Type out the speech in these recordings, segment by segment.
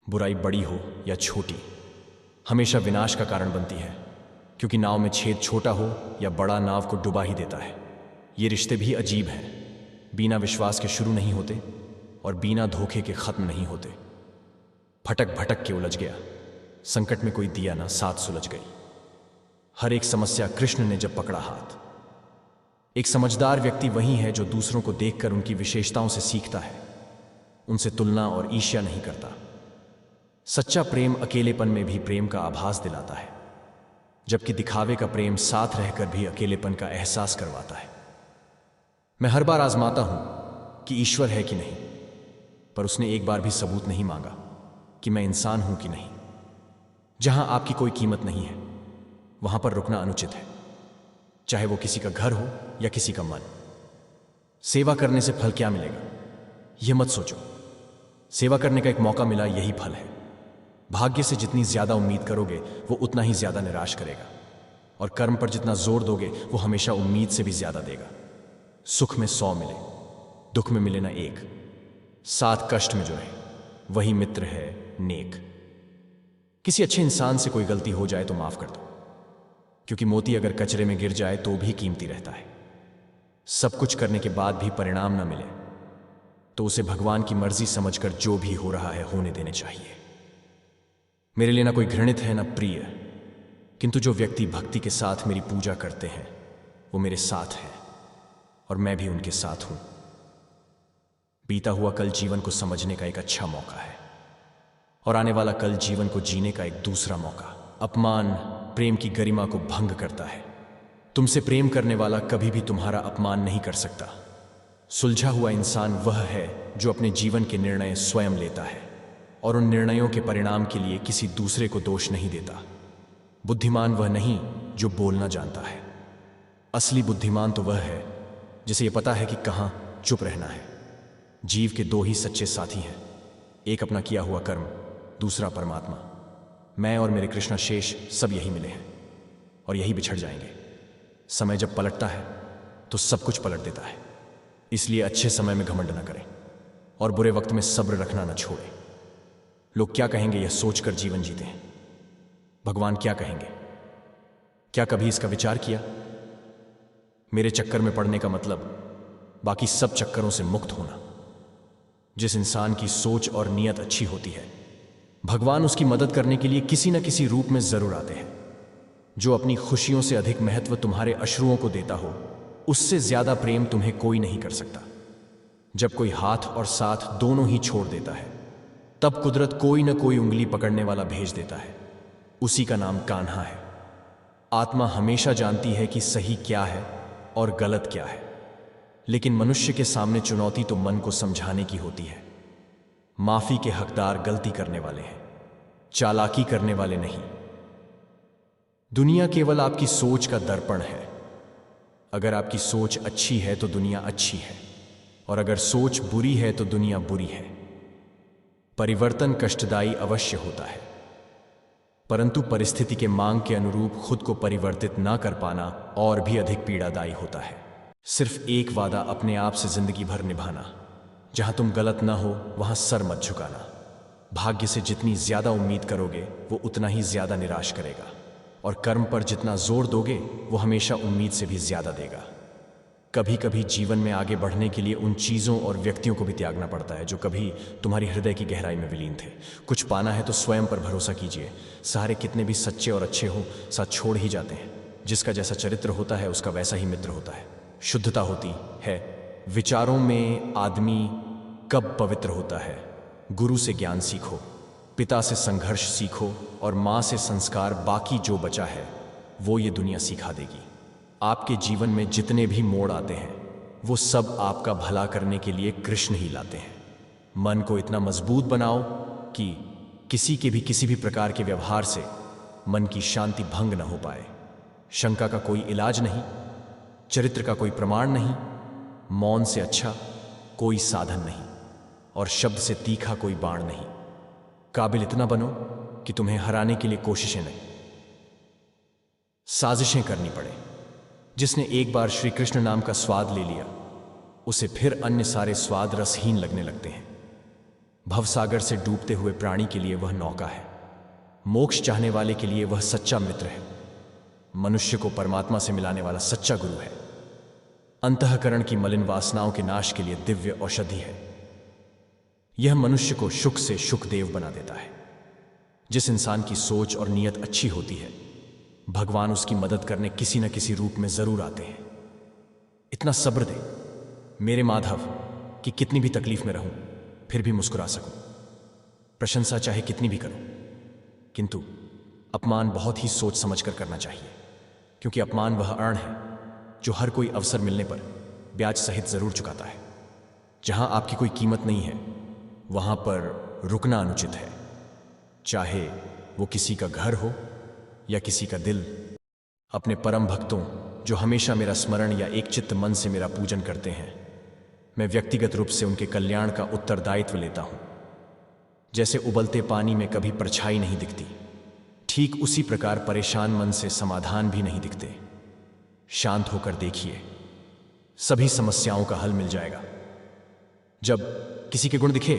बुराई बड़ी हो या छोटी हमेशा विनाश का कारण बनती है, क्योंकि नाव में छेद छोटा हो या बड़ा नाव को डुबा ही देता है। ये रिश्ते भी अजीब हैं, बिना विश्वास के शुरू नहीं होते और बिना धोखे के खत्म नहीं होते। भटक भटक के उलझ गया, संकट में कोई दिया ना, साथ सुलझ गई। हर एक समस्या कृष्ण ने जब पकड़ा हाथ। एक समझदार व्यक्ति वही है जो दूसरों को देखकर उनकी विशेषताओं से सीखता है, उनसे तुलना और ईर्ष्या नहीं करता। सच्चा प्रेम अकेलेपन में भी प्रेम का आभास दिलाता है, जबकि दिखावे का प्रेम साथ रहकर भी अकेलेपन का एहसास करवाता है। मैं हर बार आजमाता हूं कि ईश्वर है कि नहीं, पर उसने एक बार भी सबूत नहीं मांगा कि मैं इंसान हूं कि नहीं। जहां आपकी कोई कीमत नहीं है, वहां पर रुकना अनुचित है, चाहे वो किसी का घर हो या किसी का मन। सेवा करने से फल क्या मिलेगा, यह मत सोचो। सेवा करने का एक मौका मिला, यही फल है। भाग्य से जितनी ज्यादा उम्मीद करोगे, वो उतना ही ज्यादा निराश करेगा, और कर्म पर जितना जोर दोगे, वो हमेशा उम्मीद से भी ज्यादा देगा। सुख में 100 मिले, दुख में मिले ना एक, साथ कष्ट में जो रहे, वही मित्र है नेक। किसी अच्छे इंसान से कोई गलती हो जाए तो माफ कर दो, क्योंकि मोती अगर कचरे में गिर जाए तो भी कीमती रहता है। सब कुछ करने के बाद भी परिणाम ना मिले तो उसे भगवान की मर्जी समझकर जो भी हो रहा है होने देने चाहिए। मेरे लिए ना कोई घृणित है ना प्रिय, किंतु जो व्यक्ति भक्ति के साथ मेरी पूजा करते हैं वो मेरे साथ हैं और मैं भी उनके साथ हूं। बीता हुआ कल जीवन को समझने का एक अच्छा मौका है, और आने वाला कल जीवन को जीने का एक दूसरा मौका। अपमान प्रेम की गरिमा को भंग करता है। तुमसे प्रेम करने वाला कभी भी तुम्हारा अपमान नहीं कर सकता। सुलझा हुआ इंसान वह है जो अपने जीवन के निर्णय स्वयं लेता है और उन निर्णयों के परिणाम के लिए किसी दूसरे को दोष नहीं देता। बुद्धिमान वह नहीं जो बोलना जानता है, असली बुद्धिमान तो वह है जिसे यह पता है कि कहां चुप रहना है। जीव के 2 ही सच्चे साथी हैं, एक अपना किया हुआ कर्म, दूसरा परमात्मा। मैं और मेरे कृष्णा शेष सब यही मिले हैं और यही बिछड़ जाएंगे। समय जब पलटता है तो सब कुछ पलट देता है, इसलिए अच्छे समय में घमंड न करें और बुरे वक्त में सब्र रखना न छोड़ें। लोग क्या कहेंगे यह सोचकर जीवन जीते हैं, भगवान क्या कहेंगे, क्या कभी इसका विचार किया? मेरे चक्कर में पड़ने का मतलब बाकी सब चक्करों से मुक्त होना। जिस इंसान की सोच और नीयत अच्छी होती है, भगवान उसकी मदद करने के लिए किसी न किसी रूप में जरूर आते हैं। जो अपनी खुशियों से अधिक महत्व तुम्हारे अश्रुओं को देता हो, उससे ज्यादा प्रेम तुम्हें कोई नहीं कर सकता। जब कोई हाथ और साथ दोनों ही छोड़ देता है, तब कुदरत कोई न कोई उंगली पकड़ने वाला भेज देता है। उसी का नाम कान्हा है। आत्मा हमेशा जानती है कि सही क्या है और गलत क्या है, लेकिन मनुष्य के सामने चुनौती तो मन को समझाने की होती है। माफी के हकदार गलती करने वाले हैं, चालाकी करने वाले नहीं। दुनिया केवल आपकी सोच का दर्पण है। अगर आपकी सोच अच्छी है तो दुनिया अच्छी है, और अगर सोच बुरी है तो दुनिया बुरी है। परिवर्तन कष्टदायी अवश्य होता है, परंतु परिस्थिति के मांग के अनुरूप खुद को परिवर्तित ना कर पाना और भी अधिक पीड़ादायी होता है। सिर्फ एक वादा अपने आप से जिंदगी भर निभाना, जहां तुम गलत ना हो वहां सर मत झुकाना। भाग्य से जितनी ज्यादा उम्मीद करोगे वो उतना ही ज्यादा निराश करेगा, और कर्म पर जितना जोर दोगे वो हमेशा उम्मीद से भी ज्यादा देगा। कभी कभी जीवन में आगे बढ़ने के लिए उन चीजों और व्यक्तियों को भी त्यागना पड़ता है जो कभी तुम्हारी हृदय की गहराई में विलीन थे। कुछ पाना है तो स्वयं पर भरोसा कीजिए। सहारे कितने भी सच्चे और अच्छे हो, साथ छोड़ ही जाते हैं। जिसका जैसा चरित्र होता है उसका वैसा ही मित्र होता है। शुद्धता होती है विचारों में। आदमी कब पवित्र होता है? गुरु से ज्ञान सीखो, पिता से संघर्ष सीखो, और मां से संस्कार। बाकी जो बचा है वो ये दुनिया सिखा देगी। आपके जीवन में जितने भी मोड़ आते हैं वो सब आपका भला करने के लिए कृष्ण ही लाते हैं। मन को इतना मजबूत बनाओ कि किसी के भी किसी भी प्रकार के व्यवहार से मन की शांति भंग न हो पाए। शंका का कोई इलाज नहीं, चरित्र का कोई प्रमाण नहीं, मौन से अच्छा कोई साधन नहीं, और शब्द से तीखा कोई बाण नहीं। काबिल इतना बनो कि तुम्हें हराने के लिए कोशिशें नहीं, साजिशें करनी पड़े। जिसने एक बार श्री कृष्ण नाम का स्वाद ले लिया, उसे फिर अन्य सारे स्वाद रसहीन लगने लगते हैं। भवसागर से डूबते हुए प्राणी के लिए वह नौका है। मोक्ष चाहने वाले के लिए वह सच्चा मित्र है। मनुष्य को परमात्मा से मिलाने वाला सच्चा गुरु है। अंतःकरण की मलिन वासनाओं के नाश के लिए दिव्य औषधि है। यह मनुष्य को शुक से शुकदेव बना देता है। जिस इंसान की सोच और नीयत अच्छी होती है, भगवान उसकी मदद करने किसी न किसी रूप में जरूर आते हैं। इतना सब्र दे मेरे माधव कि कितनी भी तकलीफ में रहूं फिर भी मुस्कुरा सकूं। प्रशंसा चाहे कितनी भी करूं, किंतु अपमान बहुत ही सोच समझ कर करना चाहिए, क्योंकि अपमान वह अर्ण है जो हर कोई अवसर मिलने पर ब्याज सहित जरूर चुकाता है। जहां आपकी कोई कीमत नहीं है, वहां पर रुकना अनुचित है, चाहे वो किसी का घर हो या किसी का दिल। अपने परम भक्तों जो हमेशा मेरा स्मरण या एक चित्त मन से मेरा पूजन करते हैं, मैं व्यक्तिगत रूप से उनके कल्याण का उत्तरदायित्व लेता हूं। जैसे उबलते पानी में कभी परछाई नहीं दिखती, ठीक उसी प्रकार परेशान मन से समाधान भी नहीं दिखते। शांत होकर देखिए, सभी समस्याओं का हल मिल जाएगा। जब किसी के गुण दिखे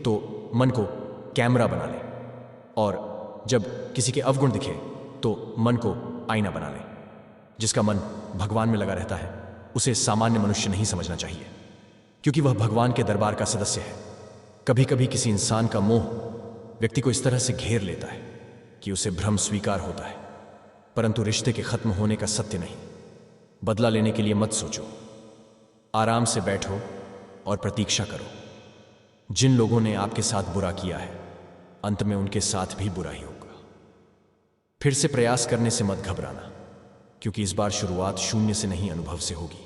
तो मन को कैमरा बना ले, और जब किसी के अवगुण दिखे तो मन को आईना बना ले। जिसका मन भगवान में लगा रहता है, उसे सामान्य मनुष्य नहीं समझना चाहिए, क्योंकि वह भगवान के दरबार का सदस्य है। कभी कभी किसी इंसान का मोह व्यक्ति को इस तरह से घेर लेता है कि उसे भ्रम स्वीकार होता है, परंतु रिश्ते के खत्म होने का सत्य नहीं। बदला लेने के लिए मत सोचो, आराम से बैठो और प्रतीक्षा करो। जिन लोगों ने आपके साथ बुरा किया है, अंत में उनके साथ भी बुरा ही होगा। फिर से प्रयास करने से मत घबराना, क्योंकि इस बार शुरुआत शून्य से नहीं, अनुभव से होगी।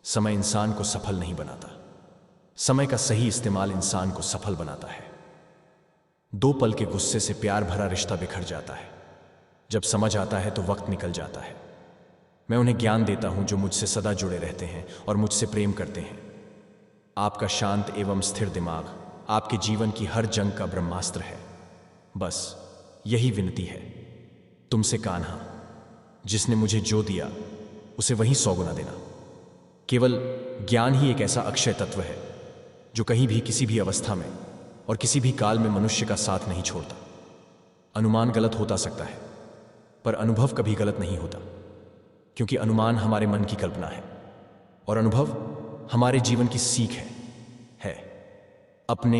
समय इंसान को सफल नहीं बनाता, समय का सही इस्तेमाल इंसान को सफल बनाता है। 2 पल के गुस्से से प्यार भरा रिश्ता बिखर जाता है। जब समझ आता है तो वक्त निकल जाता है। मैं उन्हें ज्ञान देता हूं जो मुझसे सदा जुड़े रहते हैं और मुझसे प्रेम करते हैं। आपका शांत एवं स्थिर दिमाग आपके जीवन की हर जंग का ब्रह्मास्त्र है। बस यही विनती है तुमसे कान्हा, जिसने मुझे जो दिया उसे वही 100 गुना देना। केवल ज्ञान ही एक ऐसा अक्षय तत्व है जो कहीं भी, किसी भी अवस्था में और किसी भी काल में मनुष्य का साथ नहीं छोड़ता। अनुमान गलत होता सकता है, पर अनुभव कभी गलत नहीं होता, क्योंकि अनुमान हमारे मन की कल्पना है और अनुभव हमारे जीवन की सीख है। अपने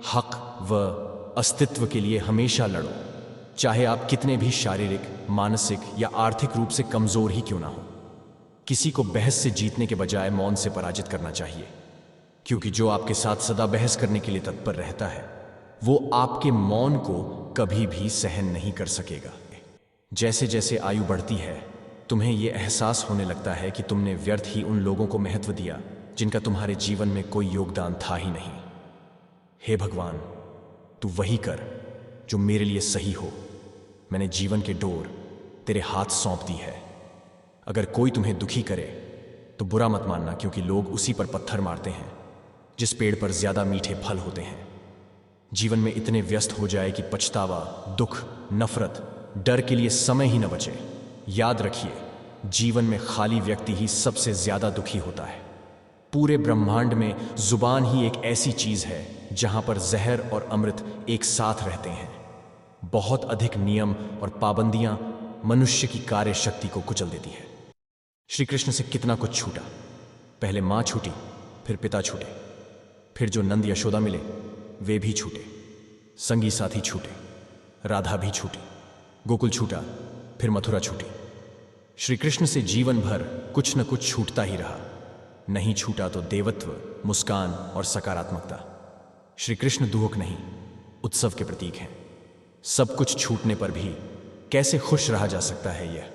हक व अस्तित्व के लिए हमेशा लड़ो, चाहे आप कितने भी शारीरिक, मानसिक या आर्थिक रूप से कमजोर ही क्यों ना हो। किसी को बहस से जीतने के बजाय मौन से पराजित करना चाहिए, क्योंकि जो आपके साथ सदा बहस करने के लिए तत्पर रहता है, वो आपके मौन को कभी भी सहन नहीं कर सकेगा। जैसे जैसे आयु बढ़ती है, तुम्हें यह एहसास होने लगता है कि तुमने व्यर्थ ही उन लोगों को महत्व दिया जिनका तुम्हारे जीवन में कोई योगदान था ही नहीं। हे भगवान, तू वही कर जो मेरे लिए सही हो। मैंने जीवन के डोर तेरे हाथ सौंप दी है। अगर कोई तुम्हें दुखी करे तो बुरा मत मानना, क्योंकि लोग उसी पर पत्थर मारते हैं जिस पेड़ पर ज्यादा मीठे फल होते हैं। जीवन में इतने व्यस्त हो जाए कि पछतावा, दुख, नफरत, डर के लिए समय ही न बचे। याद रखिए, जीवन में खाली व्यक्ति ही सबसे ज्यादा दुखी होता है। पूरे ब्रह्मांड में जुबान ही एक ऐसी चीज है जहां पर जहर और अमृत एक साथ रहते हैं। बहुत अधिक नियम और पाबंदियां मनुष्य की कार्य शक्ति को कुचल देती है। श्री कृष्ण से कितना कुछ छूटा। पहले मां छूटी, फिर पिता छूटे, फिर जो नंद यशोदा मिले वे भी छूटे, संगी साथी छूटे, राधा भी छूटी, गोकुल छूटा, फिर मथुरा छूटी। श्री कृष्ण से जीवन भर कुछ न कुछ छूटता ही रहा। नहीं छूटा तो देवत्व, मुस्कान और सकारात्मकता। श्री कृष्ण दुहक नहीं, उत्सव के प्रतीक हैं। सब कुछ छूटने पर भी कैसे खुश रहा जा सकता है, यह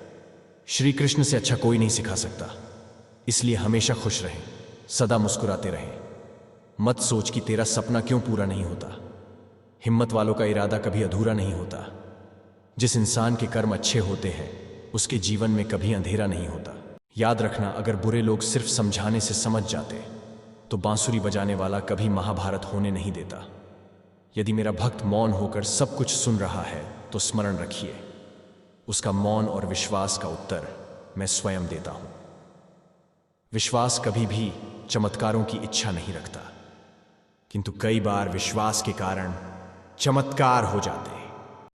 श्री कृष्ण से अच्छा कोई नहीं सिखा सकता। इसलिए हमेशा खुश रहें, सदा मुस्कुराते रहें। मत सोच कि तेरा सपना क्यों पूरा नहीं होता। हिम्मत वालों का इरादा कभी अधूरा नहीं होता। जिस इंसान के कर्म अच्छे होते हैं उसके जीवन में कभी अंधेरा नहीं होता। याद रखना, अगर बुरे लोग सिर्फ समझाने से समझ जाते तो बांसुरी बजाने वाला कभी महाभारत होने नहीं देता। यदि मेरा भक्त मौन होकर सब कुछ सुन रहा है तो स्मरण रखिए, उसका मौन और विश्वास का उत्तर मैं स्वयं देता हूं। विश्वास कभी भी चमत्कारों की इच्छा नहीं रखता। किंतु कई बार विश्वास के कारण चमत्कार हो जाते।